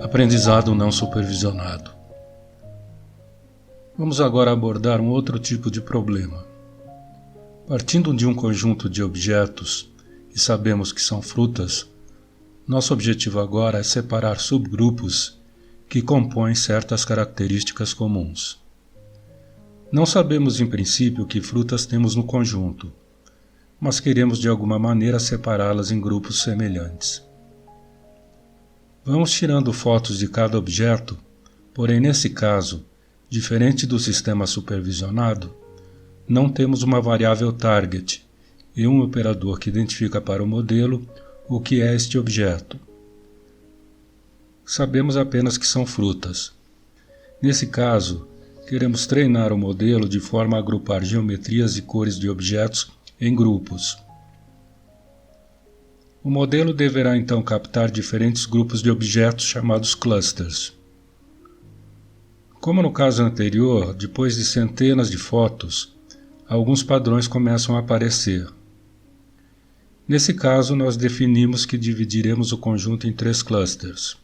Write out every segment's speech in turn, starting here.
Aprendizado não supervisionado. Vamos agora abordar um outro tipo de problema. Partindo de um conjunto de objetos que sabemos que são frutas, nosso objetivo agora é separar subgrupos que compõem certas características comuns. Não sabemos em princípio que frutas temos no conjunto, mas queremos de alguma maneira separá-las em grupos semelhantes. Vamos tirando fotos de cada objeto, porém nesse caso, diferente do sistema supervisionado, não temos uma variável target e um operador que identifica para o modelo o que é este objeto. Sabemos apenas que são frutas. Nesse caso, queremos treinar o modelo de forma a agrupar geometrias e cores de objetos em grupos. O modelo deverá então captar diferentes grupos de objetos chamados clusters. Como no caso anterior, depois de centenas de fotos, alguns padrões começam a aparecer. Nesse caso, nós definimos que dividiremos o conjunto em 3 clusters.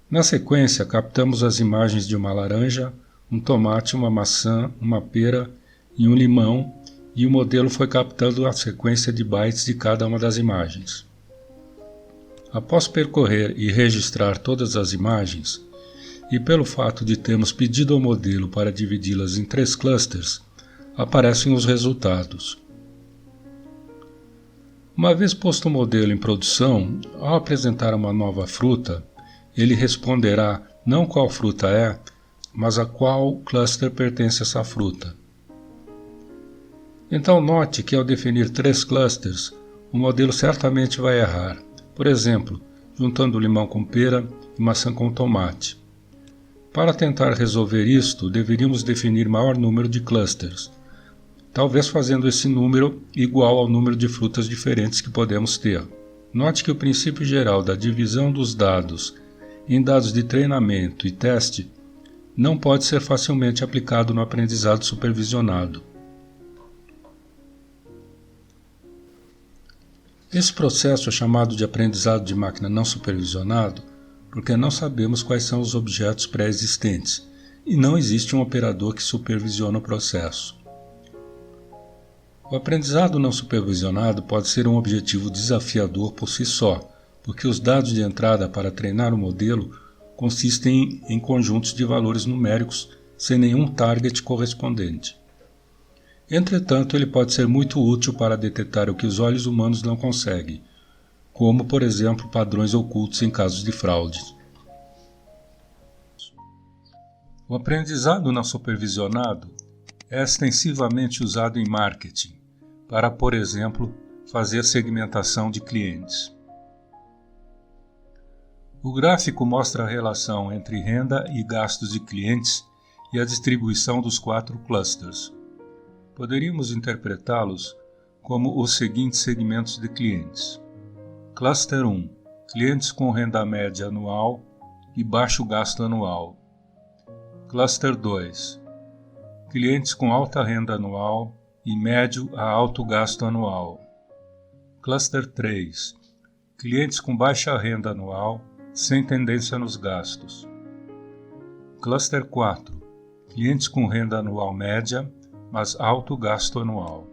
Na sequência, captamos as imagens de uma laranja, um tomate, uma maçã, uma pera e um limão, e o modelo foi captando a sequência de bytes de cada uma das imagens. Após percorrer e registrar todas as imagens, e pelo fato de termos pedido ao modelo para dividi-las em 3 clusters, aparecem os resultados. Uma vez posto o modelo em produção, ao apresentar uma nova fruta, ele responderá não qual fruta é, mas a qual cluster pertence essa fruta. Então note que ao definir 3 clusters, o modelo certamente vai errar, por exemplo, juntando limão com pera e maçã com tomate. Para tentar resolver isto, deveríamos definir maior número de clusters, talvez fazendo esse número igual ao número de frutas diferentes que podemos ter. Note que o princípio geral da divisão dos dados em dados de treinamento e teste não pode ser facilmente aplicado no aprendizado supervisionado. Esse processo é chamado de aprendizado de máquina não supervisionado porque não sabemos quais são os objetos pré-existentes e não existe um operador que supervisiona o processo. O aprendizado não supervisionado pode ser um objetivo desafiador por si só, porque os dados de entrada para treinar o modelo consistem em conjuntos de valores numéricos sem nenhum target correspondente. Entretanto, ele pode ser muito útil para detectar o que os olhos humanos não conseguem, como, por exemplo, padrões ocultos em casos de fraudes. O aprendizado não supervisionado é extensivamente usado em marketing para, por exemplo, fazer segmentação de clientes. O gráfico mostra a relação entre renda e gastos de clientes e a distribuição dos 4 clusters. Poderíamos interpretá-los como os seguintes segmentos de clientes. Cluster 1. Clientes com renda média anual e baixo gasto anual. Cluster 2. Clientes com alta renda anual e médio a alto gasto anual. Cluster 3. Clientes com baixa renda anual, sem tendência nos gastos. Cluster 4. Clientes com renda anual média, mas alto gasto anual.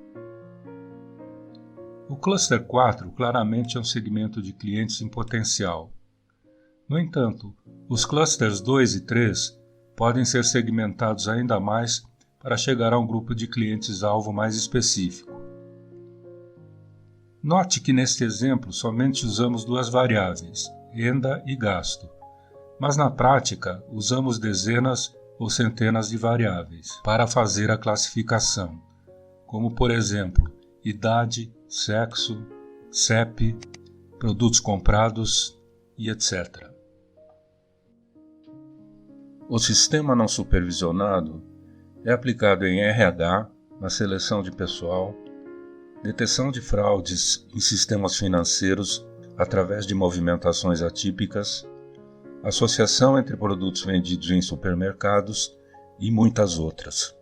O Cluster 4 claramente é um segmento de clientes em potencial. No entanto, os Clusters 2 e 3 podem ser segmentados ainda mais para chegar a um grupo de clientes-alvo mais específico. Note que neste exemplo somente usamos 2 variáveis, renda e gasto, mas na prática usamos dezenas ou centenas de variáveis para fazer a classificação, como por exemplo, idade, sexo, CEP, produtos comprados e etc. O sistema não supervisionado é aplicado em RH, na seleção de pessoal, detecção de fraudes em sistemas financeiros através de movimentações atípicas, associação entre produtos vendidos em supermercados e muitas outras.